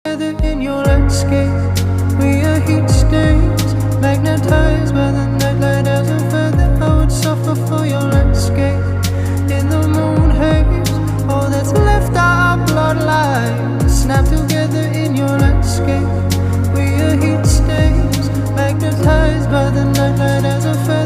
Together in your landscape, we are heat stains, magnetized by the nightlight as a feather. I would suffer for your landscape. In the moon haze, all that's left are our bloodlines. Snap together in your landscape, we are heat stains, magnetized by the nightlight as a feather.